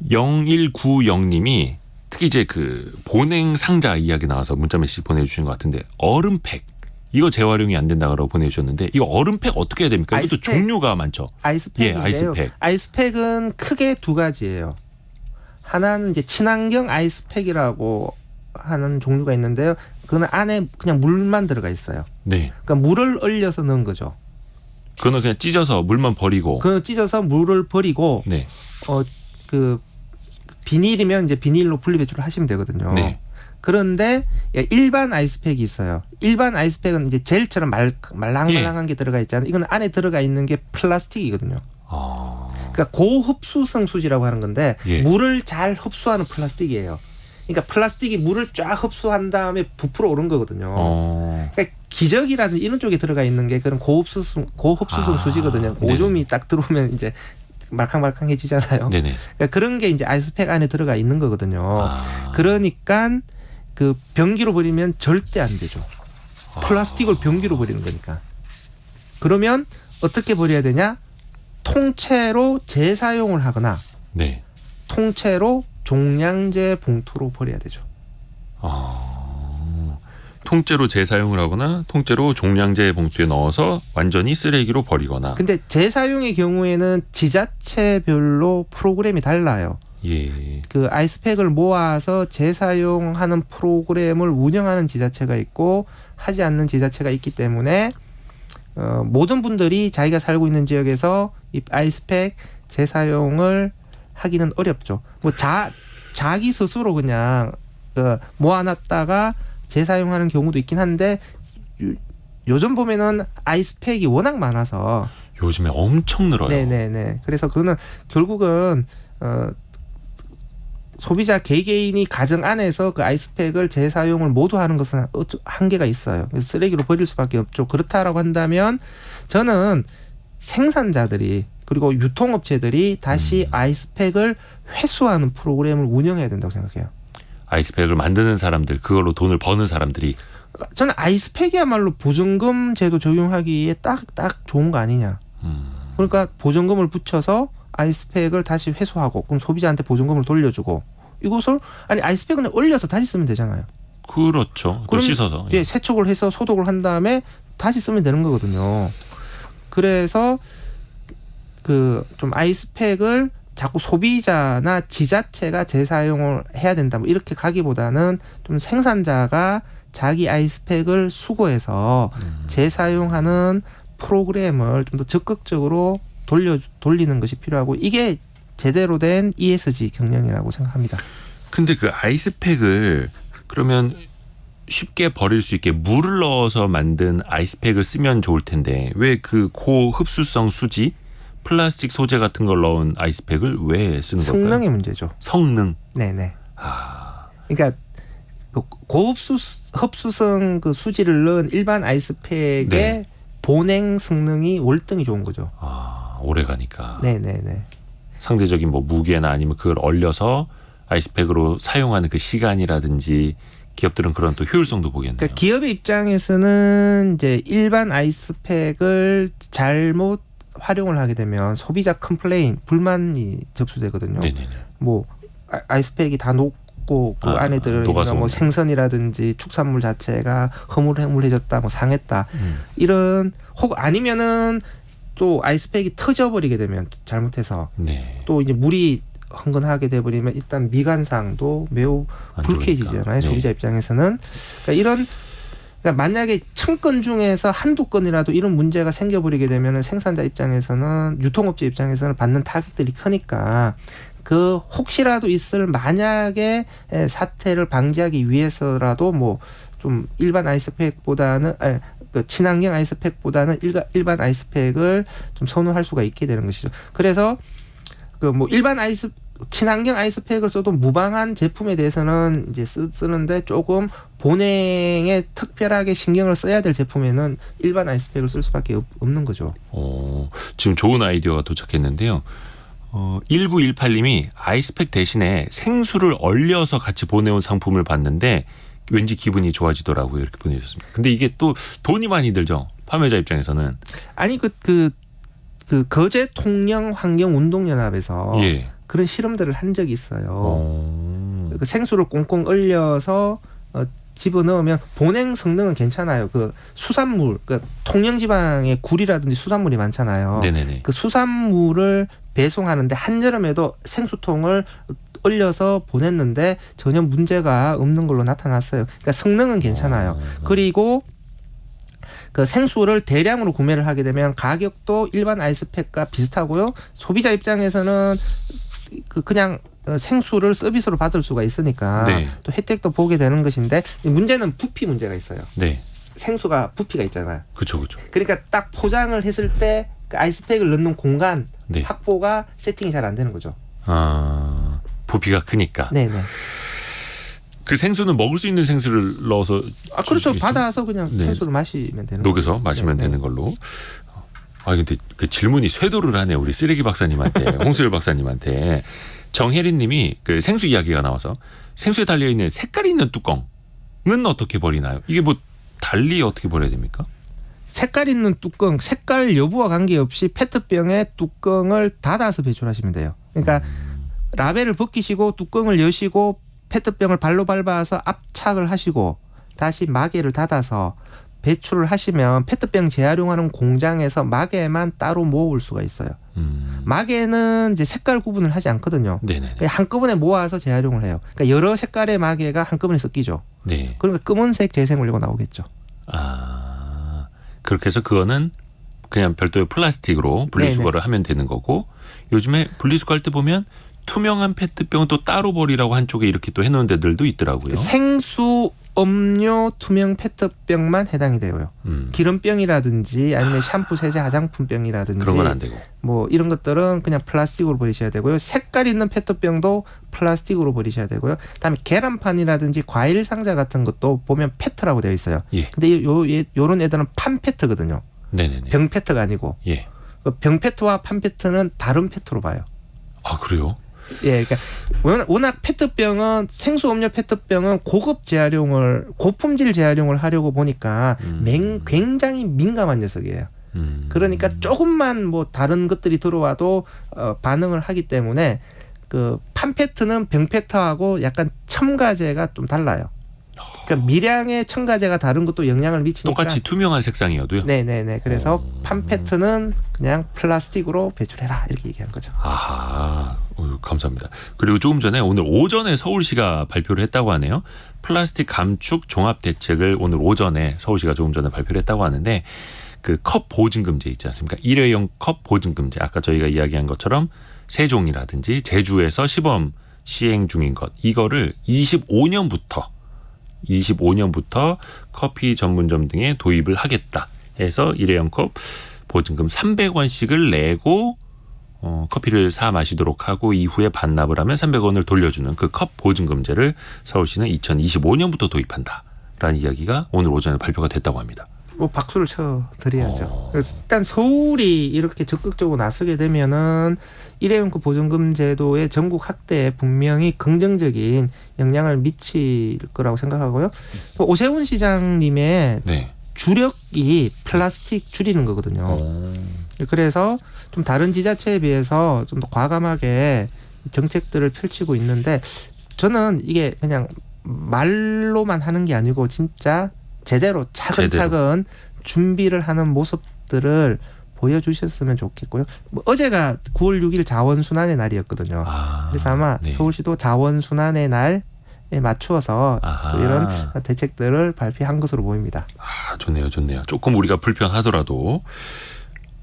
0190님이 특히 이제 그 보냉 상자 이야기 나와서 문자 메시지 보내주신 것 같은데 얼음팩 이거 재활용이 안 된다고 보내주셨는데 이거 얼음팩 어떻게 해야 됩니까? 이것도 아이스팩. 종류가 많죠. 아이스팩인데요. 아이스팩. 아이스팩은 크게 두 가지예요. 하나는 이제 친환경 아이스팩이라고 하는 종류가 있는데요. 그거는 안에 그냥 물만 들어가 있어요. 네. 그러니까 물을 얼려서 넣은 거죠. 그거는 그냥 찢어서 물만 버리고. 그 찢어서 물을 버리고 네. 그 비닐이면 이제 비닐로 분리배출을 하시면 되거든요. 네. 그런데 일반 아이스팩이 있어요. 일반 아이스팩은 이제 젤처럼 말랑말랑한 게 들어가 있잖아요. 이건 안에 들어가 있는 게 플라스틱이거든요. 그러니까 고흡수성 수지라고 하는 건데 물을 잘 흡수하는 플라스틱이에요. 그러니까 플라스틱이 물을 쫙 흡수한 다음에 부풀어 오른 거거든요. 그러니까 기저귀라든지 이런 쪽에 들어가 있는 게 그런 고흡수성 수지거든요. 오줌이 딱 들어오면 이제 말캉말캉해지잖아요. 네네. 그러니까 그런 게 이제 아이스팩 안에 들어가 있는 거거든요. 그러니까 그 변기로 버리면 절대 안 되죠. 플라스틱을 변기로 버리는 거니까. 그러면 어떻게 버려야 되냐? 통째로 재사용을 하거나 네. 통째로 종량제 봉투로 버려야 되죠. 통째로 재사용을 하거나 통째로 종량제 봉투에 넣어서 완전히 쓰레기로 버리거나. 근데 재사용의 경우에는 지자체별로 프로그램이 달라요. 예. 그 아이스팩을 모아서 재사용하는 프로그램을 운영하는 지자체가 있고 하지 않는 지자체가 있기 때문에 모든 분들이 자기가 살고 있는 지역에서 이 아이스팩 재사용을 하기는 어렵죠. 뭐 자기 스스로 그냥 모아놨다가 재사용하는 경우도 있긴 한데 요즘 보면은 아이스팩이 워낙 많아서 요즘에 엄청 늘어요. 네네네. 그래서 그거는 결국은 소비자 개개인이 가정 안에서 그 아이스팩을 재사용을 모두 하는 것은 한계가 있어요. 그래서 쓰레기로 버릴 수밖에 없죠. 그렇다라고 한다면 저는 생산자들이 그리고 유통업체들이 다시 아이스팩을 회수하는 프로그램을 운영해야 된다고 생각해요. 아이스팩을 만드는 사람들, 그걸로 돈을 버는 사람들이. 저는 아이스팩이야말로 보증금 제도 적용하기에 딱 좋은 거 아니냐. 그러니까 보증금을 붙여서 아이스팩을 다시 회수하고 그럼 소비자한테 보증금을 돌려주고 이것을 아이스팩은 올려서 다시 쓰면 되잖아요. 그렇죠. 또 그럼 씻어서. 예, 세척을 해서 소독을 한 다음에 다시 쓰면 되는 거거든요. 그래서 그 좀 아이스팩을 자꾸 소비자나 지자체가 재사용을 해야 된다. 뭐 이렇게 가기보다는 좀 생산자가 자기 아이스팩을 수거해서 재사용하는 프로그램을 좀 더 적극적으로 돌리는 것이 필요하고 이게 제대로 된 ESG 경영이라고 생각합니다. 근데 그 아이스팩을 그러면 쉽게 버릴 수 있게 물을 넣어서 만든 아이스팩을 쓰면 좋을 텐데 왜 그 고흡수성 수지, 플라스틱 소재 같은 걸 넣은 아이스팩을 왜 쓰는 걸까요? 성능의 문제죠. 성능. 네네. 아, 그러니까 그 고흡수성 그 수지를 넣은 일반 아이스팩의 네. 보냉 성능이 월등히 좋은 거죠. 오래 가니까. 네네네. 상대적인 뭐 무게나 아니면 그걸 얼려서 아이스팩으로 사용하는 그 시간이라든지 기업들은 그런 또 효율성도 보겠네요. 그러니까 기업의 입장에서는 이제 일반 아이스팩을 잘못 활용을 하게 되면 소비자 컴플레인, 불만이 접수되거든요. 네네네. 뭐 아이스팩이 다 녹고 그 안에 들어있는 녹아서 뭐 오는. 생선이라든지 축산물 자체가 허물해물해졌다, 뭐 상했다 이런 혹 아니면은 또 아이스팩이 터져버리게 되면 잘못해서 네. 또 이제 물이 흥건하게 돼버리면 일단 미관상도 매우 안 불쾌해지잖아요. 좋으니까. 소비자 입장에서는. 그러니까 그러니까 만약에 1000건 중에서 한두 건이라도 이런 문제가 생겨버리게 되면 생산자 입장에서는 유통업체 입장에서는 받는 타격들이 크니까 그 혹시라도 있을 만약에 사태를 방지하기 위해서라도 뭐 좀 일반 아이스팩보다는 그 친환경 아이스팩보다는 일반 아이스팩을 좀 선호할 수가 있게 되는 것이죠. 그래서 그 뭐 일반 친환경 아이스팩을 써도 무방한 제품에 대해서는 이제 쓰는데 조금 보냉에 특별하게 신경을 써야 될 제품에는 일반 아이스팩을 쓸 수밖에 없는 거죠. 지금 좋은 아이디어가 도착했는데요. 1918님이 아이스팩 대신에 생수를 얼려서 같이 보내온 상품을 봤는데 왠지 기분이 좋아지더라고요. 이렇게 보내주셨습니다. 근데 이게 또 돈이 많이 들죠. 판매자 입장에서는. 아니 그 거제 통영 환경 운동 연합에서 예. 그런 실험들을 한 적이 있어요. 그 생수를 꽁꽁 얼려서 집어넣으면 보냉 성능은 괜찮아요. 그 수산물, 그 통영 지방에 굴이라든지 수산물이 많잖아요. 네네네. 그 수산물을 배송하는데 한여름에도 생수통을 얼려서 보냈는데 전혀 문제가 없는 걸로 나타났어요. 그러니까 성능은 괜찮아요. 그리고 그 생수를 대량으로 구매를 하게 되면 가격도 일반 아이스팩과 비슷하고요. 소비자 입장에서는 그냥 생수를 서비스로 받을 수가 있으니까 네. 또 혜택도 보게 되는 것인데 문제는 부피 문제가 있어요. 네. 생수가 부피가 있잖아요. 그렇죠. 그러니까 딱 포장을 했을 때 그 아이스팩을 넣는 공간 네. 확보가 세팅이 잘 안 되는 거죠. 부피가 크니까. 네네. 그 생수는 먹을 수 있는 생수를 넣어서 그렇죠. 주시겠죠? 받아서 그냥 네. 생수를 마시면 되는 녹여서 거죠. 마시면 네, 되는 걸로. 근데 그 질문이 쇄도를 하네. 우리 쓰레기 박사님한테, 홍수열 박사님한테. 정혜린 님이 그 생수 이야기가 나와서 생수에 달려있는 색깔 있는 뚜껑은 어떻게 버리나요? 이게 뭐 달리 어떻게 버려야 됩니까? 색깔 있는 뚜껑, 색깔 여부와 관계없이 페트병에 뚜껑을 닫아서 배출하시면 돼요. 그러니까 라벨을 벗기시고 뚜껑을 여시고 페트병을 발로 밟아서 압착을 하시고 다시 마개를 닫아서 배출을 하시면 페트병 재활용하는 공장에서 마개만 따로 모을 수가 있어요. 마개는 이제 색깔 구분을 하지 않거든요. 네네. 그냥 한꺼번에 모아서 재활용을 해요. 그러니까 여러 색깔의 마개가 한꺼번에 섞이죠. 네. 그러니까 검은색 재생원료가 나오겠죠. 그렇게 해서 그거는 그냥 별도의 플라스틱으로 분리수거를 하면 되는 거고, 요즘에 분리수거할 때 보면 투명한 페트병은 또 따로 버리라고 한쪽에 이렇게 또 해놓은 데들도 있더라고요. 생수, 음료, 투명 페트병만 해당이 되고요. 기름병이라든지 아니면 샴푸, 세제, 화장품병이라든지 그런 건 안 되고. 뭐 이런 것들은 그냥 플라스틱으로 버리셔야 되고요. 색깔 있는 페트병도 플라스틱으로 버리셔야 되고요. 그다음에 계란판이라든지 과일 상자 같은 것도 보면 페트라고 되어 있어요. 예. 근데 요런 애들은 판 페트거든요. 네네네. 병 페트가 아니고. 예. 병 페트와 판 페트는 다른 페트로 봐요. 그래요? 예, 그러니까 워낙 페트병은 생수 음료 페트병은 고급 재활용을 고품질 재활용을 하려고 보니까 굉장히 민감한 녀석이에요. 그러니까 조금만 뭐 다른 것들이 들어와도 반응을 하기 때문에 그 판 페트는 병 페트하고 약간 첨가제가 좀 달라요. 그러니까 미량의 첨가제가 다른 것도 영향을 미치니까 똑같이 투명한 색상이어도요. 네네네. 그래서 팜페트는 그냥 플라스틱으로 배출해라 이렇게 얘기한 거죠. 아하, 감사합니다. 그리고 조금 전에 오늘 오전에 서울시가 발표를 했다고 하네요. 플라스틱 감축 종합 대책을 오늘 오전에 서울시가 조금 전에 발표를 했다고 하는데 그 컵 보증금제 있지 않습니까? 일회용 컵 보증금제. 아까 저희가 이야기한 것처럼 세종이라든지 제주에서 시범 시행 중인 것. 이거를 25년부터 커피 전문점 등에 도입을 하겠다 해서 일회용 컵 보증금 300원씩을 내고 커피를 사 마시도록 하고 이후에 반납을 하면 300원을 돌려주는 그 컵 보증금제를 서울시는 2025년부터 도입한다라는 이야기가 오늘 오전에 발표가 됐다고 합니다. 뭐 박수를 쳐 드려야죠. 일단 서울이 이렇게 적극적으로 나서게 되면은 일회용컵 보증금 제도의 전국 확대에 분명히 긍정적인 영향을 미칠 거라고 생각하고요. 오세훈 시장님의 네. 주력이 플라스틱 줄이는 거거든요. 그래서 좀 다른 지자체에 비해서 좀 더 과감하게 정책들을 펼치고 있는데 제대로 그냥 말로만 하는 게 아니고 진짜 제대로 차근차근 준비를 하는 모습들을 보여주셨으면 좋겠고요. 어제가 9월 6일 자원순환의 날이었거든요. 그래서 아마 네. 서울시도 자원순환의 날에 맞추어서 또 이런 대책들을 발표한 것으로 보입니다. 좋네요. 조금 우리가 불편하더라도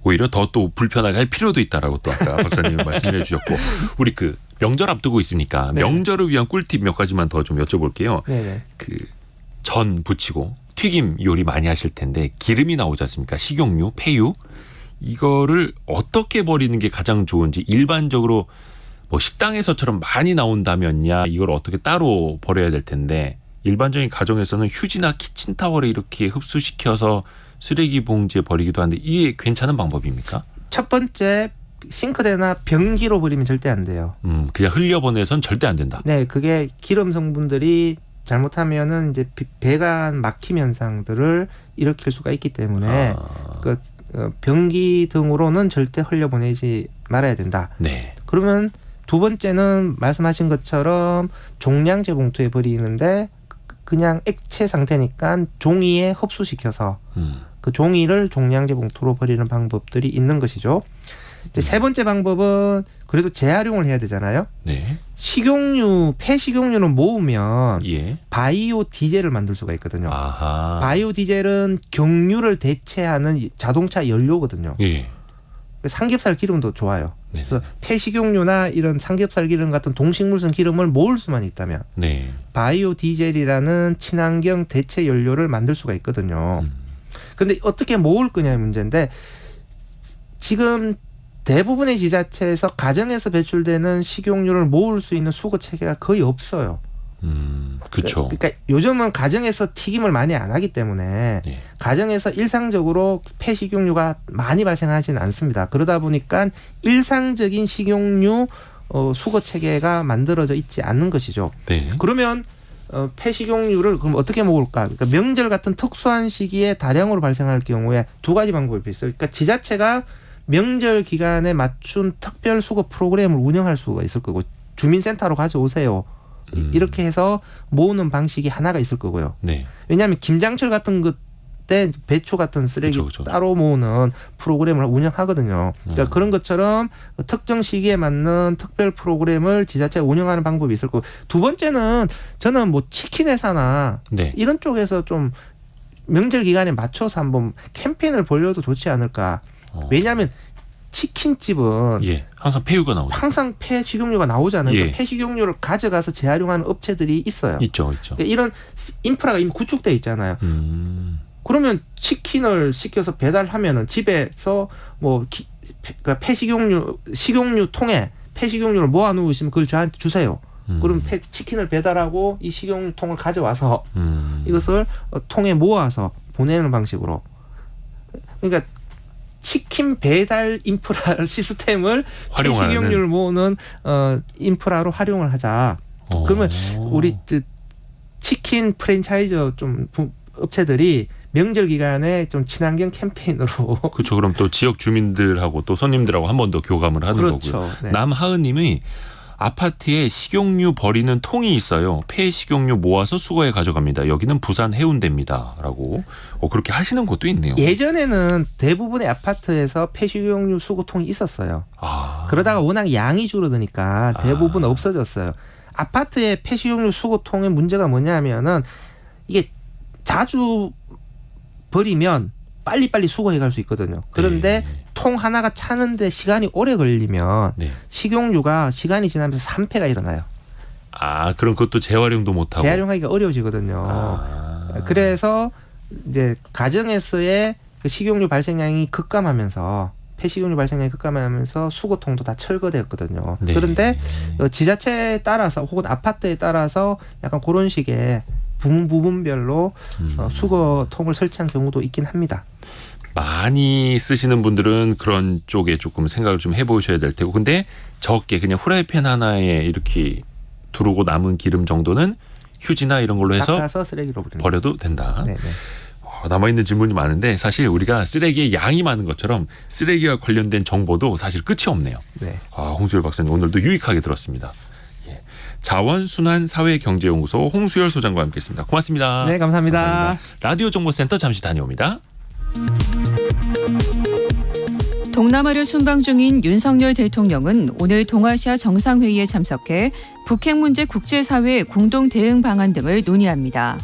오히려 더 또 불편하게 할 필요도 있다라고 또 아까 박사님은 말씀해 주셨고 우리 그 명절 앞두고 있으니까 네. 명절을 위한 꿀팁 몇 가지만 더 좀 여쭤볼게요. 네네. 그 전 부치고 튀김 요리 많이 하실 텐데 기름이 나오지 않습니까? 식용유, 폐유 이거를 어떻게 버리는 게 가장 좋은지 일반적으로 뭐 식당에서처럼 많이 나온다면야 이걸 어떻게 따로 버려야 될 텐데 일반적인 가정에서는 휴지나 키친타월에 이렇게 흡수시켜서 쓰레기 봉지에 버리기도 하는데 이게 괜찮은 방법입니까? 첫 번째 싱크대나 변기로 버리면 절대 안 돼요. 그냥 흘려보내선 절대 안 된다. 네, 그게 기름 성분들이 잘못하면은 이제 배관 막힘 현상들을 일으킬 수가 있기 때문에 그 변기 등으로는 절대 흘려보내지 말아야 된다. 네. 그러면 두 번째는 말씀하신 것처럼 종량제 봉투에 버리는데 그냥 액체 상태니까 종이에 흡수시켜서 그 종이를 종량제 봉투로 버리는 방법들이 있는 것이죠. 이제 세 번째 방법은 그래도 재활용을 해야 되잖아요. 네. 폐식용유는 모으면 예. 바이오 디젤을 만들 수가 있거든요. 아하. 바이오 디젤은 경유를 대체하는 자동차 연료거든요. 예. 삼겹살 기름도 좋아요. 네네. 그래서 폐식용유나 이런 삼겹살 기름 같은 동식물성 기름을 모을 수만 있다면 네. 바이오 디젤이라는 친환경 대체 연료를 만들 수가 있거든요. 근데 어떻게 모을 거냐의 문제인데 지금 대부분의 지자체에서 가정에서 배출되는 식용유를 모을 수 있는 수거 체계가 거의 없어요. 그렇죠. 그러니까 요즘은 가정에서 튀김을 많이 안 하기 때문에 네. 가정에서 일상적으로 폐식용유가 많이 발생하지는 않습니다. 그러다 보니까 일상적인 식용유 수거 체계가 만들어져 있지 않는 것이죠. 네. 그러면 폐식용유를 그럼 어떻게 먹을까? 그러니까 명절 같은 특수한 시기에 다량으로 발생할 경우에 두 가지 방법이 있어요. 그러니까 지자체가 명절 기간에 맞춘 특별 수거 프로그램을 운영할 수가 있을 거고 주민센터로 가져오세요. 이렇게 해서 모으는 방식이 하나가 있을 거고요. 네. 왜냐하면 김장철 같은 그때 배추 같은 쓰레기 그쵸. 따로 모으는 프로그램을 운영하거든요. 그러니까 그런 것처럼 특정 시기에 맞는 특별 프로그램을 지자체가 운영하는 방법이 있을 거고 두 번째는 저는 뭐 치킨 회사나 네. 이런 쪽에서 좀 명절 기간에 맞춰서 한번 캠페인을 벌려도 좋지 않을까. 왜냐하면 치킨집은 예. 항상 폐유가 나오죠. 항상 폐식용유가 나오잖아요. 예. 그러니까 폐식용유를 가져가서 재활용하는 업체들이 있어요. 있죠. 그러니까 이런 인프라가 이미 구축돼 있잖아요. 그러면 치킨을 시켜서 배달하면은 집에서 뭐 그러니까 식용유 통에 폐식용유를 모아놓으시면 그걸 저한테 주세요. 그럼 치킨을 배달하고 이 식용유 통을 가져와서 이것을 통에 모아서 보내는 방식으로. 그러니까 치킨 배달 인프라 시스템을 폐식용유를 모으는 인프라로 활용을 하자. 그러면 우리 치킨 프랜차이즈 좀 업체들이 명절 기간에 좀 친환경 캠페인으로 그렇죠. 그럼 또 지역 주민들하고 또 손님들하고 한 번 더 교감을 하는 그렇죠. 거고요. 네. 남하은님이 아파트에 식용유 버리는 통이 있어요. 폐식용유 모아서 수거해 가져갑니다. 여기는 부산 해운대입니다. 라고 그렇게 하시는 곳도 있네요. 예전에는 대부분의 아파트에서 폐식용유 수거통이 있었어요. 그러다가 워낙 양이 줄어드니까 대부분 없어졌어요. 아파트의 폐식용유 수거통의 문제가 뭐냐면은 이게 자주 버리면 빨리빨리 수거해 갈 수 있거든요. 그런데 네. 통 하나가 차는데 시간이 오래 걸리면 네. 식용유가 시간이 지나면서 산패가 일어나요. 그럼 그것도 재활용도 못하고. 재활용하기가 어려워지거든요. 그래서 이제 가정에서의 그 식용유 발생량이 급감하면서 폐식용유 발생량이 급감하면서 수거통도 다 철거되었거든요. 네. 그런데 지자체에 따라서 혹은 아파트에 따라서 약간 그런 식의 부분별로 수거통을 설치한 경우도 있긴 합니다. 많이 쓰시는 분들은 그런 쪽에 조금 생각을 좀 해보셔야 될 테고, 근데 적게 그냥 후라이팬 하나에 이렇게 두르고 남은 기름 정도는 휴지나 이런 걸로 해서 닦아서 쓰레기로 버려도 된다. 네네. 남아있는 질문이 많은데 사실 우리가 쓰레기의 양이 많은 것처럼 쓰레기와 관련된 정보도 사실 끝이 없네요. 네. 홍수열 박사님 오늘도 유익하게 들었습니다. 예. 자원순환사회경제연구소 홍수열 소장과 함께했습니다. 고맙습니다. 네, 감사합니다. 라디오 정보센터 잠시 다녀옵니다. 동남아를 순방 중인 윤석열 대통령은 오늘 동아시아 정상회의에 참석해 북핵 문제 국제사회 공동 대응 방안 등을 논의합니다.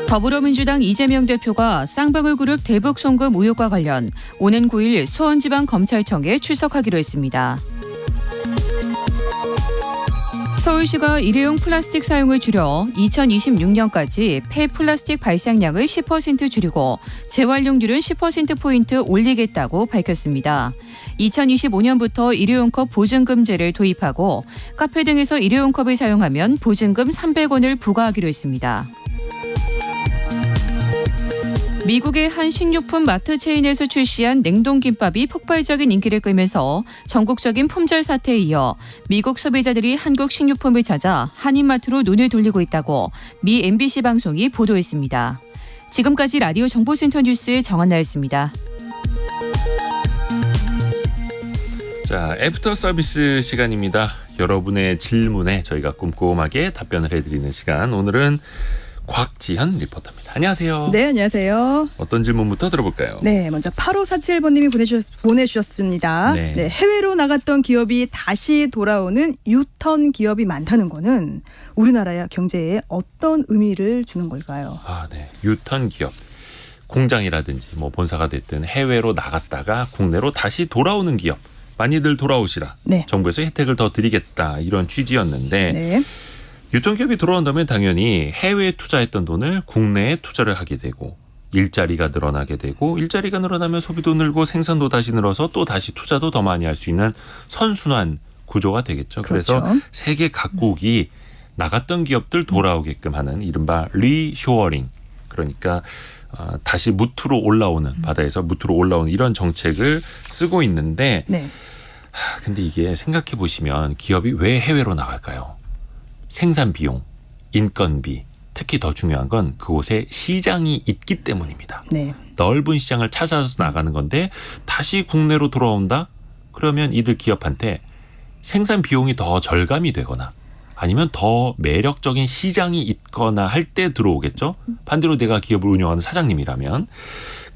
더불어민주당 이재명 대표가 쌍방울 그룹 대북 송금 의혹과 관련 오는 9일 수원지방검찰청에 출석하기로 했습니다. 서울시가 일회용 플라스틱 사용을 줄여 2026년까지 폐플라스틱 발생량을 10% 줄이고 재활용률은 10%포인트 올리겠다고 밝혔습니다. 2025년부터 일회용컵 보증금제를 도입하고 카페 등에서 일회용컵을 사용하면 보증금 300원을 부과하기로 했습니다. 미국의 한 식료품 마트 체인에서 출시한 냉동김밥이 폭발적인 인기를 끌면서 전국적인 품절 사태에 이어 미국 소비자들이 한국 식료품을 찾아 한인마트로 눈을 돌리고 있다고 미 MBC 방송이 보도했습니다. 지금까지 라디오 정보센터 뉴스 정한나였습니다. 자, 애프터 서비스 시간입니다. 여러분의 질문에 저희가 꼼꼼하게 답변을 해드리는 시간. 오늘은 곽지현 리포터입니다. 안녕하세요. 네, 안녕하세요. 어떤 질문부터 들어볼까요? 네, 먼저 8547번님이 보내주셨습니다. 네. 네, 해외로 나갔던 기업이 다시 돌아오는 유턴 기업이 많다는 거는 우리나라의 경제에 어떤 의미를 주는 걸까요? 네. 유턴 기업. 공장이라든지 뭐 본사가 됐든 해외로 나갔다가 국내로 다시 돌아오는 기업. 많이들 돌아오시라. 네. 정부에서 혜택을 더 드리겠다. 이런 취지였는데 네. 유통기업이 돌아온다면 당연히 해외에 투자했던 돈을 국내에 투자를 하게 되고 일자리가 늘어나게 되고 일자리가 늘어나면 소비도 늘고 생산도 다시 늘어서 또 다시 투자도 더 많이 할 수 있는 선순환 구조가 되겠죠. 그렇죠. 그래서 세계 각국이 나갔던 기업들 돌아오게끔 하는 이른바 리쇼어링, 그러니까 다시 무트로 올라오는, 바다에서 무트로 올라오는 이런 정책을 쓰고 있는데 네. 근데 이게 생각해 보시면 기업이 왜 해외로 나갈까요? 생산 비용, 인건비, 특히 더 중요한 건 그곳에 시장이 있기 때문입니다. 네. 넓은 시장을 찾아서 나가는 건데 다시 국내로 돌아온다? 그러면 이들 기업한테 생산 비용이 더 절감이 되거나 아니면 더 매력적인 시장이 있거나 할 때 들어오겠죠. 반대로 내가 기업을 운영하는 사장님이라면.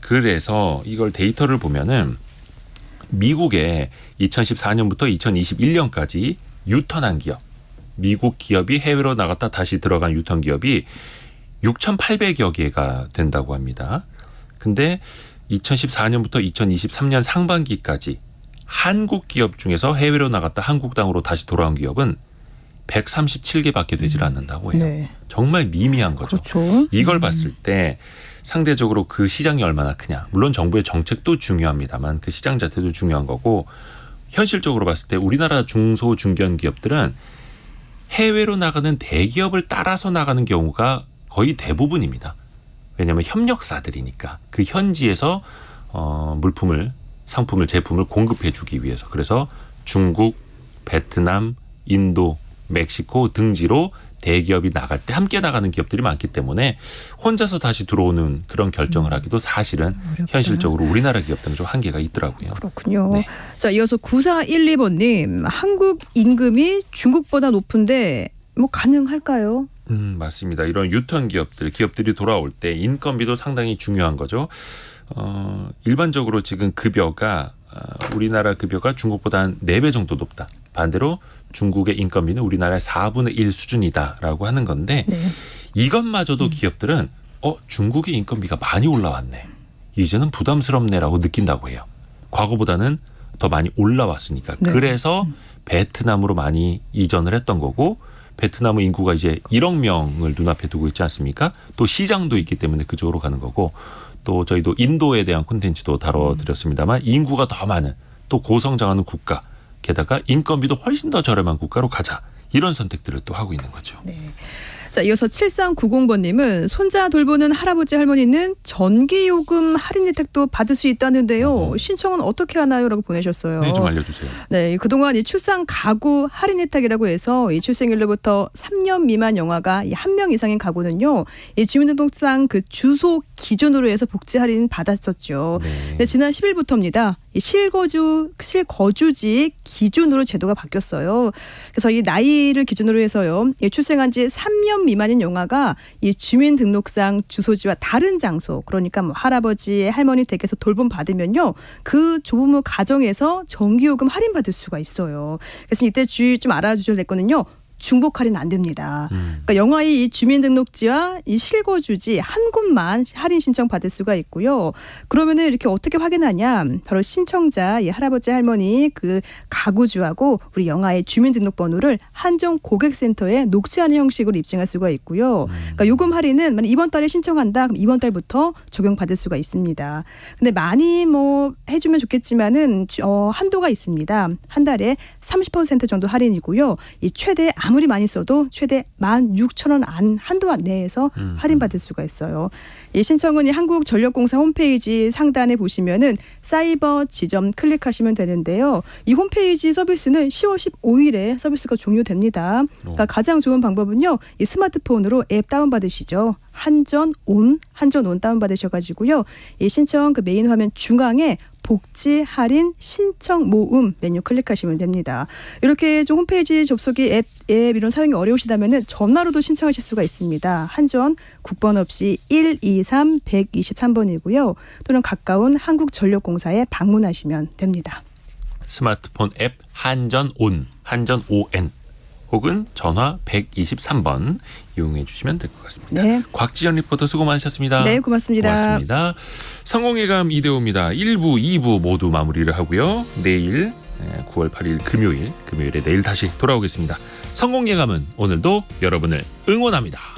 그래서 이걸 데이터를 보면은 미국에 2014년부터 2021년까지 유턴한 기업, 미국 기업이 해외로 나갔다 다시 들어간 유턴 기업이 6,800여 개가 된다고 합니다. 근데 2014년부터 2023년 상반기까지 한국 기업 중에서 해외로 나갔다 한국 땅으로 다시 돌아온 기업은 137개밖에 되질 않는다고 해요. 네. 정말 미미한 거죠. 그렇죠. 이걸 봤을 때 상대적으로 그 시장이 얼마나 크냐. 물론 정부의 정책도 중요합니다만 그 시장 자체도 중요한 거고, 현실적으로 봤을 때 우리나라 중소 중견 기업들은 해외로 나가는 대기업을 따라서 나가는 경우가 거의 대부분입니다. 왜냐하면 협력사들이니까 그 현지에서 물품을, 상품을, 제품을 공급해 주기 위해서. 그래서 중국, 베트남, 인도, 멕시코 등지로 대기업이 나갈 때 함께 나가는 기업들이 많기 때문에 혼자서 다시 들어오는 그런 결정을 하기도 사실은 어렵구나. 현실적으로 우리나라 기업들은 좀 한계가 있더라고요. 그렇군요. 네. 자, 이어서 9412번님, 한국 임금이 중국보다 높은데 뭐 가능할까요? 맞습니다. 이런 유턴 기업들이 돌아올 때 인건비도 상당히 중요한 거죠. 일반적으로 지금 급여가 우리나라 급여가 중국보다 한 4배 정도 높다. 반대로 중국의 인건비는 우리나라의 4분의 1 수준이다라고 하는 건데 네. 이것마저도 기업들은 중국의 인건비가 많이 올라왔네. 이제는 부담스럽네라고 느낀다고 해요. 과거보다는 더 많이 올라왔으니까. 네. 그래서 베트남으로 많이 이전을 했던 거고 베트남의 인구가 이제 1억 명을 눈앞에 두고 있지 않습니까? 또 시장도 있기 때문에 그쪽으로 가는 거고 또 저희도 인도에 대한 콘텐츠도 다뤄드렸습니다만 인구가 더 많은 또 고성장하는 국가 게다가 인건비도 훨씬 더 저렴한 국가로 가자. 이런 선택들을 또 하고 있는 거죠. 네. 자, 이어서 7390번님은 손자 돌보는 할아버지 할머니는 전기요금 할인 혜택도 받을 수 있다는데요. 신청은 어떻게 하나요? 라고 보내셨어요. 네, 좀 알려주세요. 네, 그동안 이 출산 가구 할인 혜택이라고 해서 이 출생일로부터 3년 미만 영아가 한 명 이상인 가구는요, 이 주민등록상 그 주소 기준으로 해서 복지 할인 받았었죠. 네. 네, 지난 10일부터입니다. 이 실거주지 기준으로 제도가 바뀌었어요. 그래서 이 나이를 기준으로 해서요, 이 출생한 지 3년 미만인 영아가 이 주민등록상 주소지와 다른 장소, 그러니까 뭐 할아버지, 할머니 댁에서 돌봄 받으면요, 그 조부모 가정에서 전기요금 할인 받을 수가 있어요. 그래서 이때 주의 좀 알아주셔야 될 거는요. 중복 할인 안 됩니다. 그러니까 영아의 이 주민등록지와 이 실거주지 한 곳만 할인 신청 받을 수가 있고요. 그러면은 이렇게 어떻게 확인하냐? 바로 신청자, 이 할아버지 할머니 그 가구주하고 우리 영아의 주민등록번호를 한정 고객센터에 녹취하는 형식으로 입증할 수가 있고요. 그러니까 요금 할인은 만약 이번 달에 신청한다, 그럼 이번 달부터 적용받을 수가 있습니다. 근데 많이 뭐 해주면 좋겠지만은 한도가 있습니다. 한 달에 30% 정도 할인이고요. 이 최대 아무리 많이 써도 최대 16,000원 한도 내에서 할인받을 수가 있어요. 이 신청은 이 한국전력공사 홈페이지 상단에 보시면은 사이버 지점 클릭하시면 되는데요. 이 홈페이지 서비스는 10월 15일에 서비스가 종료됩니다. 그러니까 가장 좋은 방법은요, 이 스마트폰으로 앱 다운받으시죠. 한전온 다운받으셔가지고요. 이 신청 그 메인 화면 중앙에 복지 할인 신청 모음 메뉴 클릭하시면 됩니다. 이렇게 좀 홈페이지 접속이 앱 이런 사용이 어려우시다면은 전화로도 신청하실 수가 있습니다. 한전 국번 없이 123-123번이고요. 또는 가까운 한국전력공사에 방문하시면 됩니다. 스마트폰 앱 한전온 혹은 전화 123번 이용해 주시면 될 것 같습니다. 네. 곽지연 리포터 수고 많으셨습니다. 네, 고맙습니다. 고맙습니다. 성공예감 이대호입니다. 1부, 2부 모두 마무리를 하고요. 내일 9월 8일 금요일에 내일 다시 돌아오겠습니다. 성공예감은 오늘도 여러분을 응원합니다.